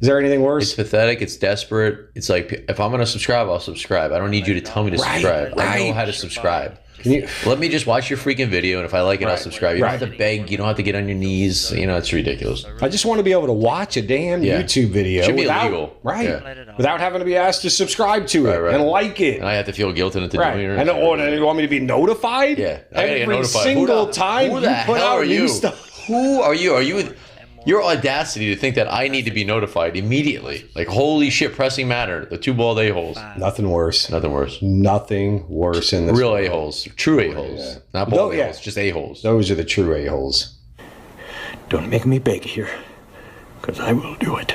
Is there anything It's worse? pathetic. It's desperate. It's like, if I'm going to subscribe, I'll subscribe. I don't need you to tell me to subscribe. I know how to subscribe. Let me just watch your freaking video, and if I like it, I'll subscribe. You don't have to beg. You don't have to get on your knees. You know, it's ridiculous. I just want to be able to watch a damn YouTube video. Should be illegal. Right. Yeah. Without having to be asked to subscribe to it and like it. And I have to feel guilty into doing it. And you want me to be notified? Yeah. Every single time you put out new stuff. Who are you? Are you... Your audacity to think that I need to be notified immediately. Like, holy shit, pressing matter. The two bald a-holes. Nothing worse. Nothing worse. Nothing worse in this Real world. a-holes. True a-holes. Yeah. Not bald a-holes, just a-holes. Those are the true a-holes. Don't make me beg here, because I will do it.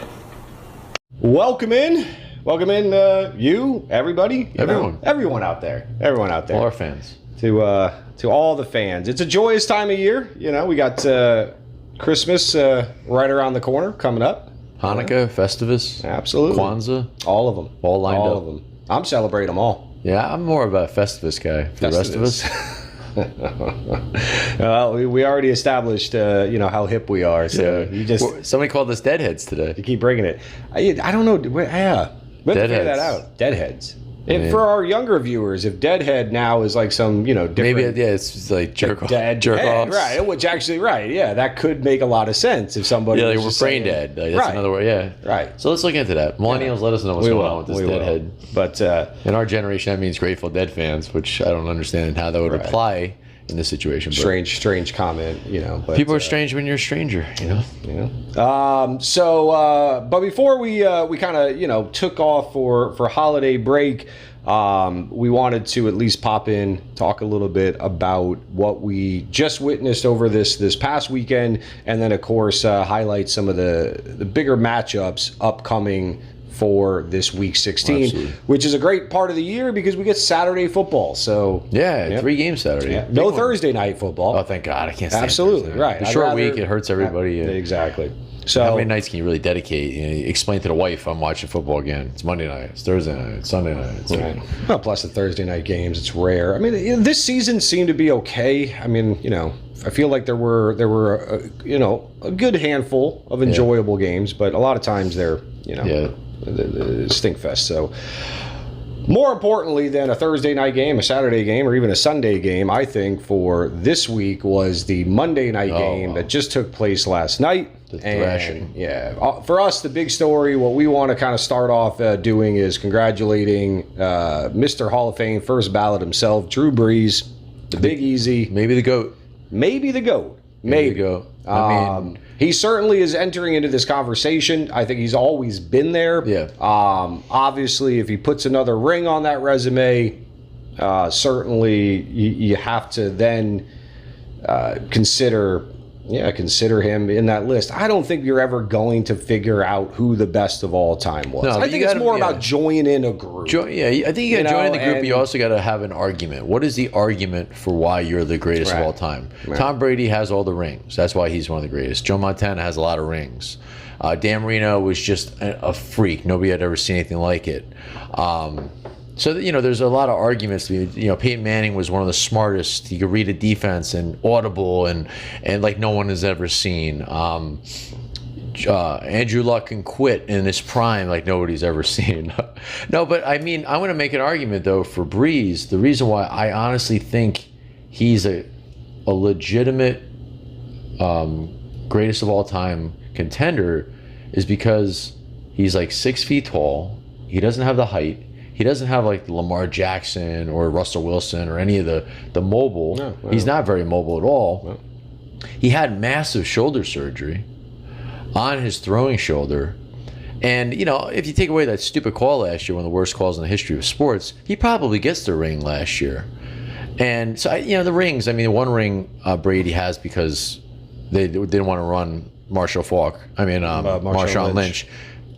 Welcome in. Welcome in, you, everybody. Everyone. Everyone out there. Everyone out there. All our fans. To all the fans. It's a joyous time of year. You know, we got... Christmas right around the corner, coming up. Hanukkah, Festivus, absolutely. Kwanzaa, all of them, all lined up. All of them. I'm celebrating them all. Yeah, I'm more of a Festivus guy. For the rest of us, well, we already established, how hip we are. So you just somebody called us deadheads today. You keep bringing it. I don't know. Yeah, we have to figure that out. Deadheads. And for our younger viewers, if deadhead now is like some, different... Maybe, it's just like jerk offs. Right, which actually, that could make a lot of sense if somebody like was we're brain dead. Like, that's another word, Right. So let's look into that. Millennials, let us know what's going on with this deadhead. But in our generation, that means Grateful Dead fans, which I don't understand how that would apply in this situation. Strange comment, But, people are strange when you're a stranger, But before we kind of took off for holiday break, we wanted to at least pop in, talk a little bit about what we just witnessed over this past weekend, and then of course highlight some of the bigger matchups upcoming for this week 16. Absolutely. Which is a great part of the year because we get Saturday football. So 3 games Saturday. Yeah. No Thursday night football. Oh, thank God. I can't stand Absolutely, right. The short week, it hurts everybody. Exactly. So how many nights can you really dedicate? Explain to the wife, I'm watching football again. It's Monday night, it's Thursday night, it's Sunday night. It's well, plus the Thursday night games, it's rare. I mean, this season seemed to be okay. I mean, I feel like there were a good handful of enjoyable games, but a lot of times they're the stink fest. So more importantly than a Thursday night game, a Saturday game, or even a Sunday game, I think for this week was the Monday night game that just took place last night. The thrashing. For us, the big story, what we want to kind of start off doing is congratulating Mr. Hall of Fame, first ballot himself, Drew Brees, the Big Easy. Maybe the GOAT. Maybe the GOAT. Maybe. The GOAT. I mean... he certainly is entering into this conversation. I think he's always been there. Yeah. Obviously, if he puts another ring on that resume, certainly you have to then consider him in that list. I don't think you're ever going to figure out who the best of all time was. No, I think it's more about joining a group. I think you got to join the group, but you also got to have an argument. What is the argument for why you're the greatest of all time? Right. Tom Brady has all the rings. That's why he's one of the greatest. Joe Montana has a lot of rings. Dan Marino was just a freak. Nobody had ever seen anything like it. So, there's a lot of arguments. Peyton Manning was one of the smartest. He could read a defense and audible and like no one has ever seen. Andrew Luck can quit in his prime like nobody's ever seen. No, but I mean, I want to make an argument, though, for Brees. The reason why I honestly think he's a legitimate greatest of all time contender is because he's like 6 feet tall. He doesn't have the height. He doesn't have like Lamar Jackson or Russell Wilson or any of the mobile. No. He's not very mobile at all. No. He had massive shoulder surgery on his throwing shoulder. And, if you take away that stupid call last year, one of the worst calls in the history of sports, he probably gets the ring last year. And so, the rings, I mean, one ring Brady has because they didn't want to run Marshawn Lynch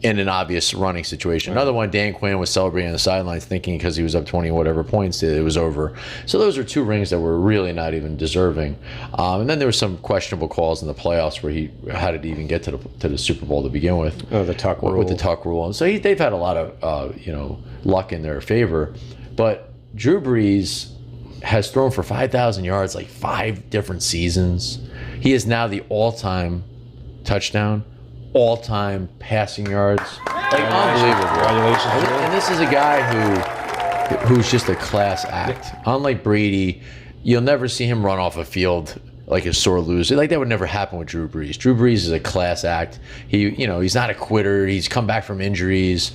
in an obvious running situation. Another one, Dan Quinn was celebrating on the sidelines thinking because he was up 20 whatever points it was over. So those are two rings that were really not even deserving. And then there were some questionable calls in the playoffs where he had to even get to the Super Bowl to begin with. Oh, the tuck rule. With the tuck rule. And so they've had a lot of luck in their favor. But Drew Brees has thrown for 5,000 yards like 5 different seasons. He is now the all-time touchdown, all-time passing yards. Like, unbelievable. Congratulations, And this is a guy who's just a class act. Unlike Brady, you'll never see him run off a field like a sore loser. Like, that would never happen with Drew Brees. Drew Brees is a class act. He's not a quitter. He's come back from injuries.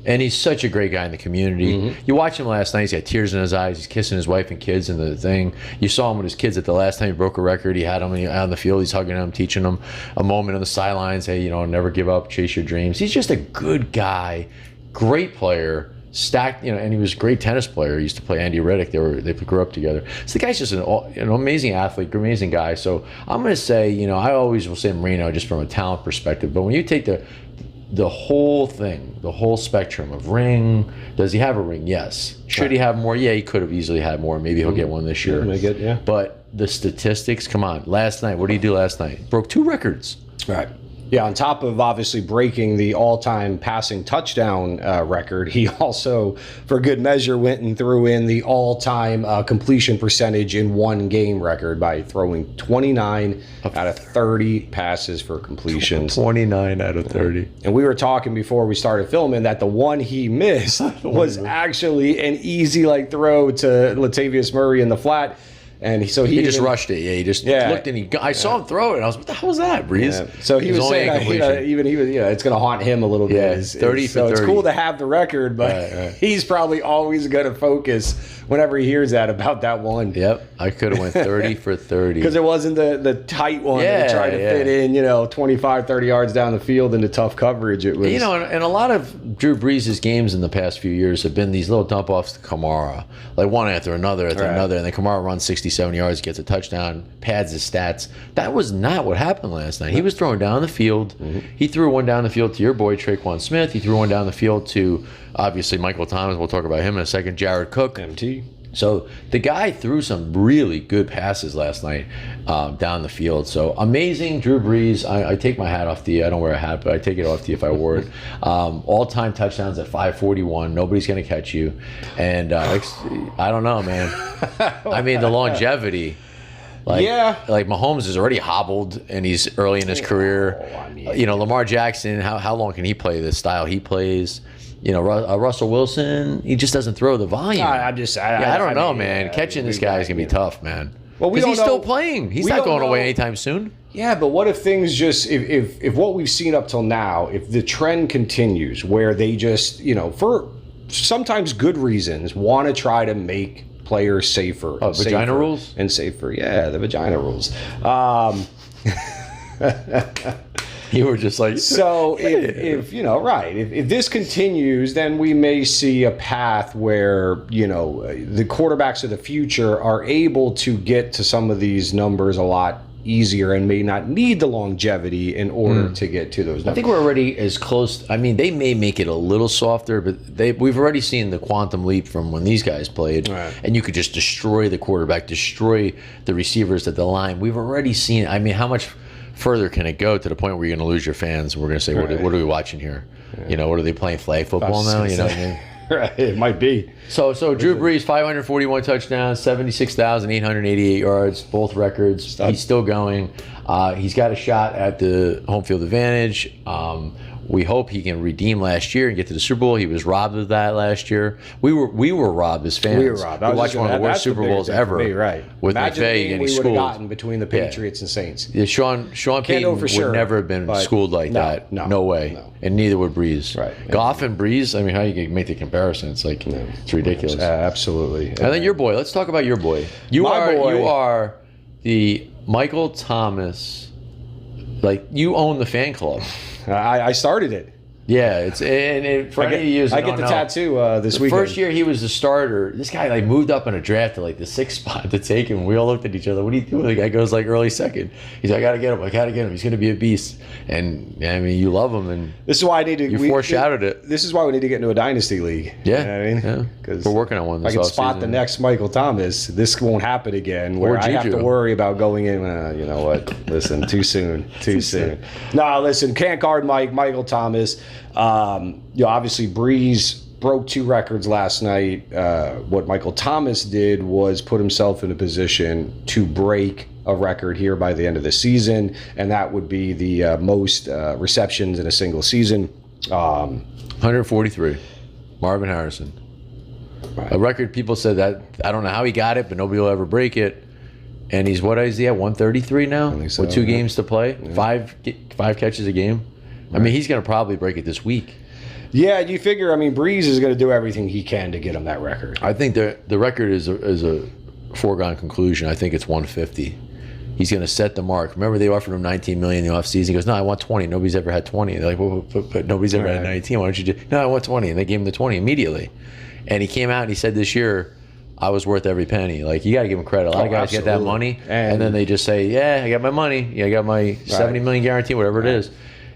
And he's such a great guy in the community. Mm-hmm. You watch him last night, he's got tears in his eyes. He's kissing his wife and kids in the thing. You saw him with his kids at the last time he broke a record. He had them out on the field. He's hugging them, teaching them a moment on the sidelines. Hey, never give up, chase your dreams. He's just a good guy, great player, stacked, and he was a great tennis player. He used to play Andy Reddick. They grew up together. So the guy's just an amazing athlete, amazing guy. So I'm going to say, I always will say Marino just from a talent perspective. But when you take the whole thing, the whole spectrum of ring. Does he have a ring? Yes. Should he have more? Yeah, he could have easily had more. Maybe he'll get one this year. Yeah. But the statistics, come on. Last night, what did he do last night? Broke 2 records. Right. Yeah, on top of obviously breaking the all-time passing touchdown record, he also, for good measure, went and threw in the all-time completion percentage in one game record by throwing 29 out of 30 passes for completions. 29 out of 30. And we were talking before we started filming that the one he missed was actually an easy throw to Latavius Murray in the flat. And so he just rushed it. Yeah, he just looked and I saw him throw it. And I was, what the hell was that, Brees? Yeah. So he was saying, it's going to haunt him a little bit. Yeah, 30 for 30. It's cool to have the record, but he's probably always going to focus whenever he hears that about that one. Yep, I could have went 30 for 30. Because it wasn't the tight one that tried to fit in, 25, 30 yards down the field into tough coverage. It was, and a lot of Drew Brees' games in the past few years have been these little dump offs to Kamara, like one after another, and then Kamara runs 67 yards, gets a touchdown, pads his stats. That was not what happened last night. He was throwing down the field. Mm-hmm. He threw one down the field to your boy Traquan Smith. He threw one down the field to obviously Michael Thomas. We'll talk about him in a second. Jared Cook. MT. So the guy threw some really good passes last night down the field. So amazing, Drew Brees. I take my hat off to you. I don't wear a hat, but I take it off to you if I wore it. All-time touchdowns at 541. Nobody's going to catch you. And I don't know, man. I mean, the longevity. Like Mahomes is already hobbled and he's early in his career. Lamar Jackson, how long can he play this style he plays? Russell Wilson, he just doesn't throw the volume. I don't know, man. Catching this guy is going to be tough, man. Well, because he's still playing. He's not going away anytime soon. Yeah, but what if things just, if what we've seen up till now, if the trend continues where they just, for sometimes good reasons, want to try to make players safer. Oh, vagina rules? And safer. Yeah, the vagina rules. You were just like, so if this continues, then we may see a path where the quarterbacks of the future are able to get to some of these numbers a lot easier and may not need the longevity in order to get to those numbers. I think we're already as close. I mean, they may make it a little softer, but we've already seen the quantum leap from when these guys played, and you could just destroy the quarterback, destroy the receivers at the line. We've already seen. I mean, how much further can it go to the point where you're going to lose your fans? We're going to say, what are we watching here? Yeah. What are they playing, flag football now? What I mean? Right, it might be. So Drew Brees, 541 touchdowns, 76,888 yards, both records. He's still going. He's got a shot at the home field advantage. We hope he can redeem last year and get to the Super Bowl. He was robbed of that last year. We were robbed as fans. We were robbed. We watched one of the worst Super Bowls ever. Right. With Imagine McVay getting schooled. We would have gotten between the Patriots and Saints. Yeah, Sean Payton would never have been schooled like that. No way. No. And neither would Brees. Right. Goff and Brees, I mean, how you can make the comparison? It's like, it's ridiculous. Absolutely. And then your boy. Let's talk about your boy. You are the Michael Thomas, you own the fan club. I started it. Yeah, it's for any of you I get the tattoo this weekend. First year he was the starter. This guy moved up in a draft to the 6th spot to take him. We all looked at each other. What are you doing? The guy goes early second. He's like, I gotta get him. He's gonna be a beast. And I mean, you love him, and this is why I need to. You foreshadowed it. This is why we need to get into a dynasty league. Yeah, you know what I mean, because we're working on one. If I can spot the next Michael Thomas, this won't happen again. Where I have to worry about going in. You know what? Listen, too soon. Too soon. No, listen, can't guard Michael Thomas. Obviously Brees broke 2 records last night. What Michael Thomas did was put himself in a position to break a record here by the end of the season, and that would be the most receptions in a single season. 143. Marvin Harrison. Right. A record people said that, I don't know how he got it, but nobody will ever break it. And he's, what is he at, 133 now? I think so, with 2 yeah. games to play? Yeah. Five catches a game? Right. I mean, he's going to probably break it this week. Yeah, you figure, I mean, Brees is going to do everything he can to get him that record. I think the record is a foregone conclusion. I think it's 150. He's going to set the mark. Remember, they offered him $19 million in the offseason. He goes, no, I want 20. Nobody's ever had 20. They're like, well, but nobody's ever had 19. Why don't you do? No, I want 20. And they gave him the 20 immediately. And he came out and he said this year, I was worth every penny. Like, you got to give him credit. A lot of guys get that money, and then they just say, yeah, I got my money. Yeah, I got my $70 million guarantee, whatever it is.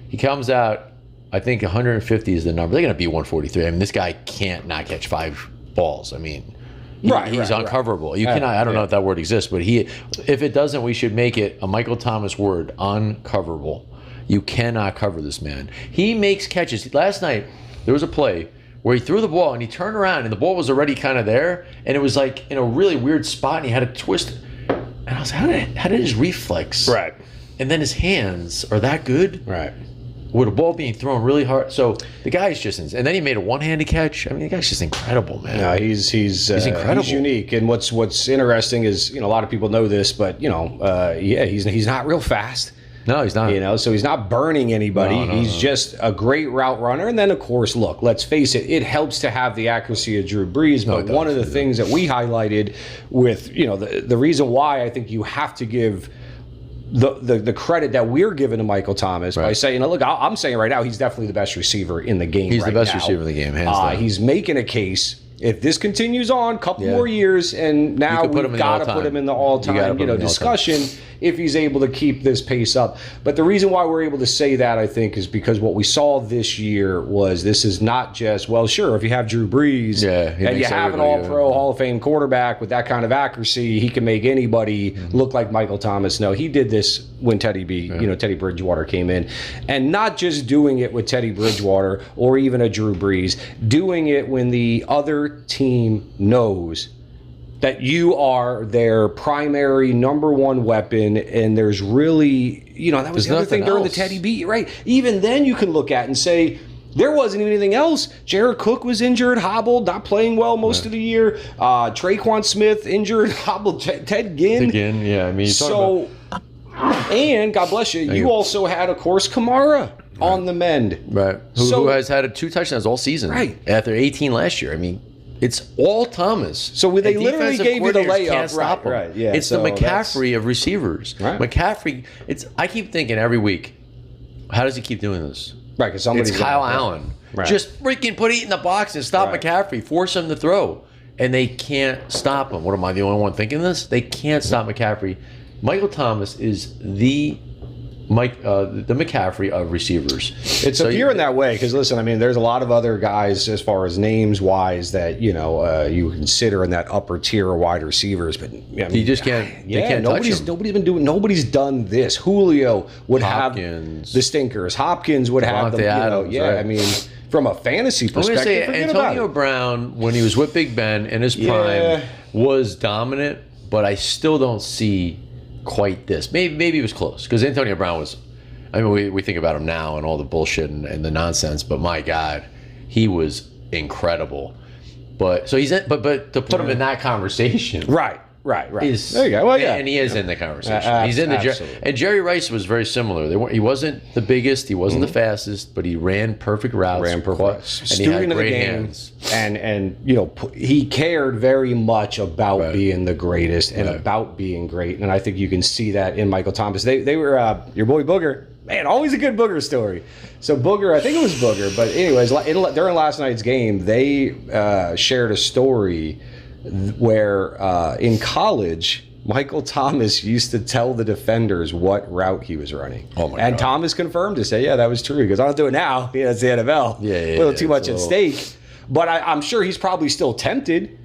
He comes out, I think 150 is the number. They're going to be 143. I mean, this guy can't not catch 5 balls. I mean, he's uncoverable. You cannot. I don't know if that word exists, but if it doesn't, we should make it a Michael Thomas word: uncoverable. You cannot cover this man. He makes catches. Last night there was a play where he threw the ball and he turned around and the ball was already kind of there, and it was like in a really weird spot, and he had to twist. And I was like, how did his reflex? Right. And then his hands are that good. Right. With a ball being thrown really hard. So the guy's just, and then he made a one-handed catch. I mean, the guy's just incredible, man. No, he's incredible. He's unique. And what's interesting is, a lot of people know this, but he's not real fast. No, he's not. So he's not burning anybody. No, he's just a great route runner. And then, of course, look, let's face it, it helps to have the accuracy of Drew Brees. But one of the things that we highlighted with, the reason why I think you have to give the credit that we're giving to Michael Thomas by saying, look, I'm saying right now he's definitely the best receiver in the game. He's the best receiver in the game, hands down. He's making a case. If this continues on, a couple more years, and now we've got to put him in the all-time discussion if he's able to keep this pace up. But the reason why we're able to say that, I think, is because what we saw this year was this is not just, well, sure, if you have Drew Brees and you have an all-pro Hall of Fame quarterback with that kind of accuracy, he can make anybody look like Michael Thomas. No, he did this when Teddy Bridgewater came in. And not just doing it with Teddy Bridgewater or even a Drew Brees, doing it when the other team knows that you are their primary number one weapon, and there's really, that was the other thing during the Teddy beat, right? Even then you can look at and say, there wasn't even anything else. Jared Cook was injured, hobbled, not playing well most of the year. Traquan Smith injured, hobbled. Ted Ginn. I mean, and God bless you, you also had, of course, Kamara on the mend. Right. Who has had 2 touchdowns all season. Right. After 18 last year. I mean, it's all Thomas. So they literally gave you the layup. Right. Yeah. It's the McCaffrey of receivers. Right. McCaffrey. I keep thinking every week, how does he keep doing this? Right. Because somebody's It's Kyle Allen. Right. Just freaking put it in the box and stop McCaffrey. Force him to throw, and they can't stop him. What, am I the only one thinking this? They can't stop McCaffrey. Michael Thomas is the McCaffrey of receivers. It's appearing that way because, listen, I mean, there's a lot of other guys as far as names wise that you consider in that upper tier of wide receivers, but I mean, you just can't. They can't touch him. Nobody's done this. Julio would Hopkins. have the stinkers. Hopkins would have them. Adams, right. I mean, from a fantasy perspective, I'm going to say Antonio Brown, when he was with Big Ben in his prime, was dominant, but I still don't see quite this. Maybe it was close because Antonio Brown was. I mean, we think about him now and all the bullshit and the nonsense, but my God, he was incredible. But so but to put him in that conversation, right. There you go. Well, and he is in the conversation. He's in the and Jerry Rice was very similar. He wasn't the biggest, he wasn't the fastest, but he ran perfect routes, and he had great hands. And he cared very much about being the greatest and about being great. And I think you can see that in Michael Thomas. They were your boy Booger. Man, always a good Booger story. So Booger, I think it was Booger, but anyways, during last night's game, they shared a story where in college, Michael Thomas used to tell the defenders what route he was running. Oh my and God. Thomas confirmed to say, yeah, that was true. Because I don't do it now. Yeah, it's the NFL. A little too much at stake. But I'm sure he's probably still tempted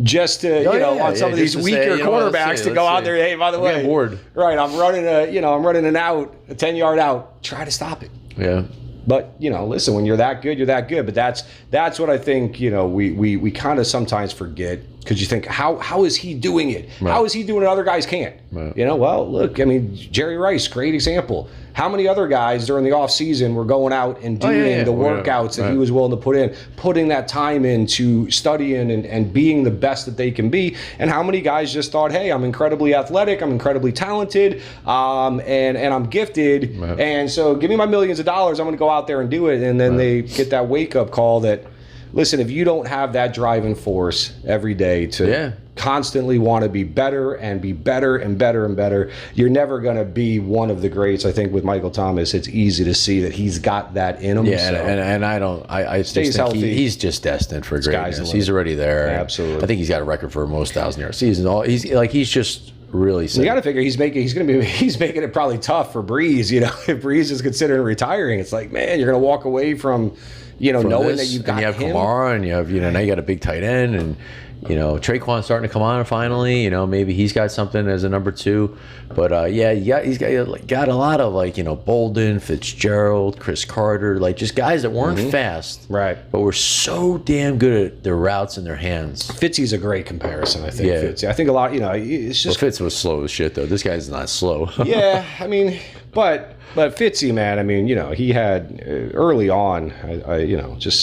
just to, on some of these weaker quarterbacks to go out there. Hey, by the way, bored. Right, I'm running an out, a 10-yard out. Try to stop it. Yeah. But, listen, when you're that good, you're that good. But that's what I think, we kind of sometimes forget. Because you think, how is he doing it? Right. How is he doing it other guys can't? Right. You know, well, look, I mean, Jerry Rice, great example. How many other guys during the offseason were going out and doing the workouts that he was willing to put in, putting that time into studying and being the best that they can be? And how many guys just thought, hey, I'm incredibly athletic, I'm incredibly talented, and I'm gifted, and so give me my millions of dollars, I'm going to go out there and do it. And then they get that wake-up call that, listen, if you don't have that driving force every day to constantly want to be better and be better and better and better, you're never going to be one of the greats. I think with Michael Thomas, it's easy to see that he's got that in him. Yeah, so. and I just think healthy. He's just destined for greatness. The He's already there. Absolutely. I think he's got a record for most 1,000-yard seasons. He's just really sick. You got to figure he's making it probably tough for Brees. You know, if Brees is considering retiring, it's like, man, you're going to walk away from knowing that you've got him. him. Kamara, and you have now you got a big tight end, and Traquan's starting to come on finally. Maybe he's got something as a number 2, but he's got a lot of Bolden, Fitzgerald, Chris Carter, just guys that weren't fast, right? But were so damn good at their routes in their hands. Fitzy's a great comparison, I think. Fitzy. I think a lot. It's just Fitz was slow as shit though. This guy's not slow. Yeah, I mean, but Fitzy, man, I mean, he had early on, just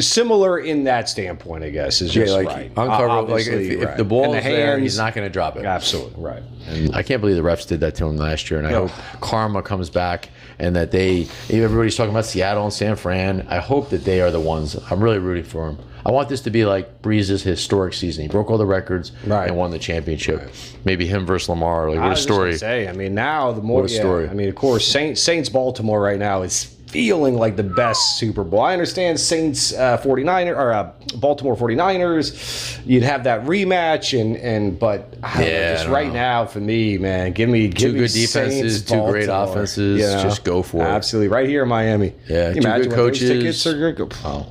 similar in that standpoint, I guess, is just right. Uncover, if the ball is there, he's not going to drop it. Absolutely, right. And I can't believe the refs did that to him last year, and I hope karma comes back and that everybody's talking about Seattle and San Fran. I hope that they are the ones. I'm really rooting for them. I want this to be like Brees' historic season. He broke all the records and won the championship. Right. Maybe him versus Lamar. What a story! I mean, now the more story. I mean, of course, Saints Baltimore right now is feeling like the best Super Bowl. I understand Saints 49er or Baltimore 49ers. You'd have that rematch, but just right now for me, man, give me two good Saints, defenses, two great offenses. Just go for it. Absolutely, right here in Miami. Yeah, two good coaches. Tickets are good. Oh.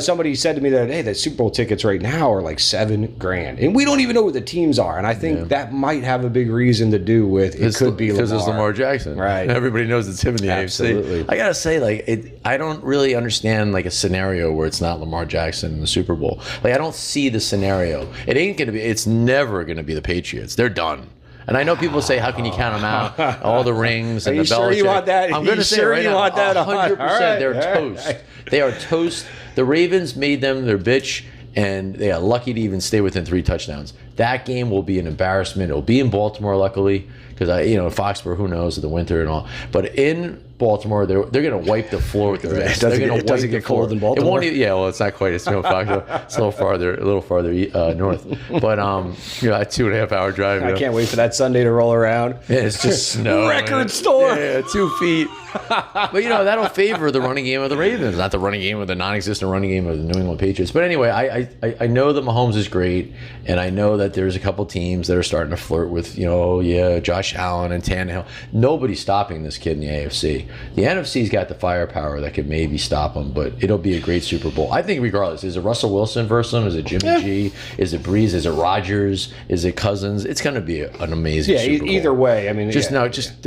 Somebody said to me the other day that Super Bowl tickets right now are like $7,000, and we don't even know what the teams are. And I think that might have a big reason to do with it. Could be because it's Lamar Jackson, right? Everybody knows it's him in the Absolutely. AFC. I gotta say, I don't really understand a scenario where it's not Lamar Jackson in the Super Bowl. I don't see the scenario. It ain't gonna be. It's never gonna be the Patriots. They're done. And I know people say, how can you count them out? All the rings and the Belichick. Are you sure you want that? I'm going to say right now, 100%. They're toast. They are toast. The Ravens made them their bitch, and they are lucky to even stay within 3 touchdowns. That game will be an embarrassment. It'll be in Baltimore, luckily, because Foxborough, who knows, the winter and all. But in Baltimore, they're going to wipe the floor with their ass. It doesn't get cold in Baltimore. It won't even, it's not quite. It's Foxborough. It's a little farther north. But a 2.5 hour drive. I can't wait for that Sunday to roll around. Yeah, it's just snow. Record store. Yeah, 2 feet. But that'll favor the running game of the Ravens, not the running game of the non-existent running game of the New England Patriots. But anyway, I know that Mahomes is great, and I know that there's a couple teams that are starting to flirt with Josh Allen and Tannehill. Nobody's stopping this kid in the AFC. The NFC's got the firepower that could maybe stop him, but it'll be a great Super Bowl. I think regardless, is it Russell Wilson versus him? Is it Jimmy G? Is it Brees? Is it Rodgers? Is it Cousins? It's going to be an amazing Super Bowl. Either way. I mean,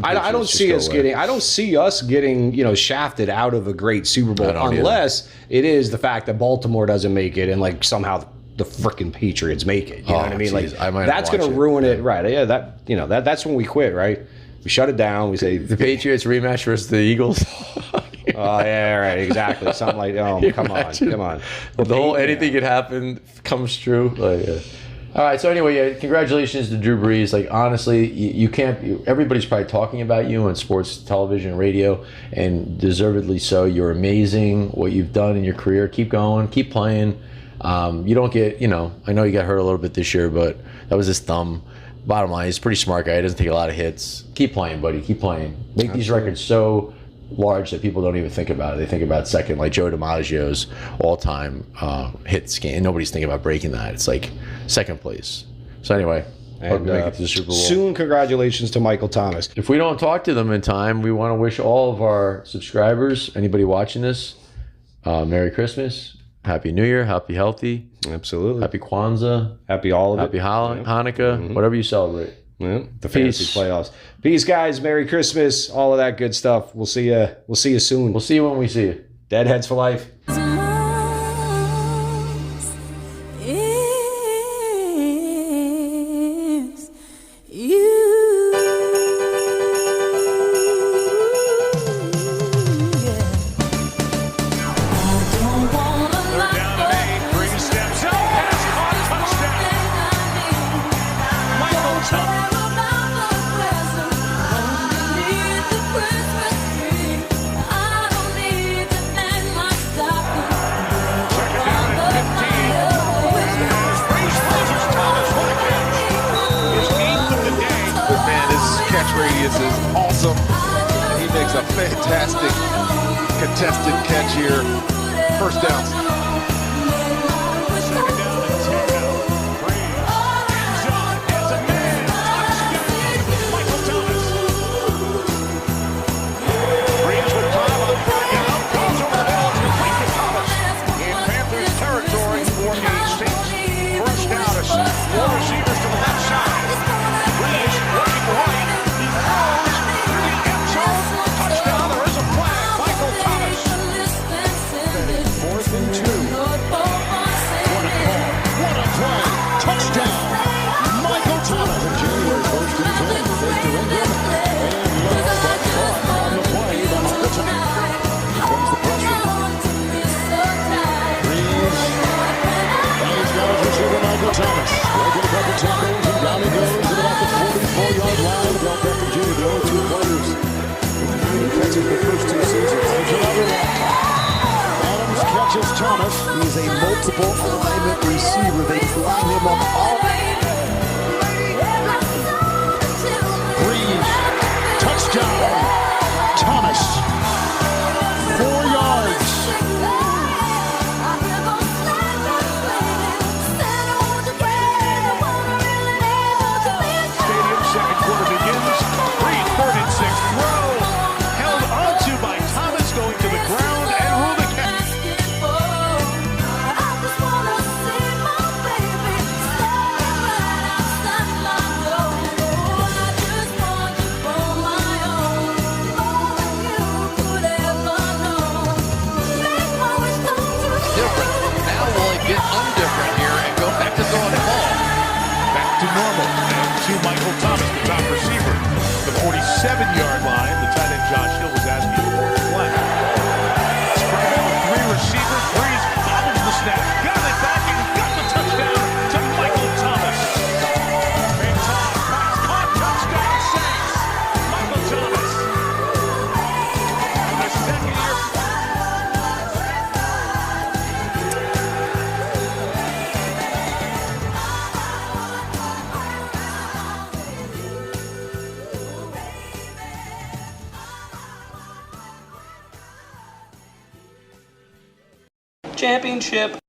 I don't see us getting shafted out of a great Super Bowl unless it is the fact that Baltimore doesn't make it and somehow the freaking Patriots make it. You know what I mean? Geez, that's going to ruin it, right? Yeah, that's when we quit, right? We shut it down. We say the Patriots rematch versus the Eagles. Oh yeah, right, exactly. Something like, come on. The whole anything could happen comes true. All right. So anyway, congratulations to Drew Brees. Honestly, you can't. Everybody's probably talking about you on sports, television, radio, and deservedly so. You're amazing. What you've done in your career. Keep going. Keep playing. You don't get. I know you got hurt a little bit this year, but that was his thumb. Bottom line, he's a pretty smart guy. He doesn't take a lot of hits. Keep playing, buddy. Keep playing. Make these records so large that people don't even think about it. They think about second, like Joe DiMaggio's all-time hits game. Nobody's thinking about breaking that. It's like second place. So anyway, hope you make it to the Super Bowl. Soon, congratulations to Michael Thomas. If we don't talk to them in time, we want to wish all of our subscribers, anybody watching this, Merry Christmas, Happy New Year, happy healthy. Absolutely. Happy Kwanzaa. Happy all of it. Happy Hanukkah, whatever you celebrate. Yeah, the fantasy playoffs. Peace, guys. Merry Christmas. All of that good stuff. We'll see you. We'll see you soon. We'll see you when we see you. Deadheads for life. Brees is awesome. He makes a fantastic contested catch here. First down. Second down and 10 now. Brees. End zone. Has a man. Touchdown. Michael Thomas. Brees with time on 3rd down. Goes over the middle. It's complete to Thomas. In Panthers territory for a Saints first down. Four receivers to the left side. Brees working right. He throws through the end zone. Touchdown. There is a flag. Michael Thomas. 4th and 2. What a call. What a play. Touchdown. Michael Thomas. January 1st and 10. Fake to Ingram. And low, but caught on the play by Michael Thomas. Here comes the pressure. Brees. And he's got his receiver, Michael Thomas. Breaking a couple tackles, and down he goes at about the 44-yard line. Del Beckham Jr., the only 2 players who catches the first 2 seasons. There's another one. Adams catches Thomas. He's a multiple alignment receiver. They fly him on all. Brees. Touchdown. Thomas. 4 yards. Stadium, second quarter begins. Brees, 3rd and 6. Throw held onto by Thomas, going to the ground and rule the catch. Different. Now will it get undifferent here and go back to throwing the ball? Back to normal. And to Michael Thomas, the top receiver. The 47-yard line. The tight end Josh Hill was asking for a flag. Spread out with 3 receivers. Brees bobbles the snap. Got it back and got the touchdown to Michael Thomas. Big time. Pass caught. Touchdown Saints. Michael Thomas. And the second year. Championship.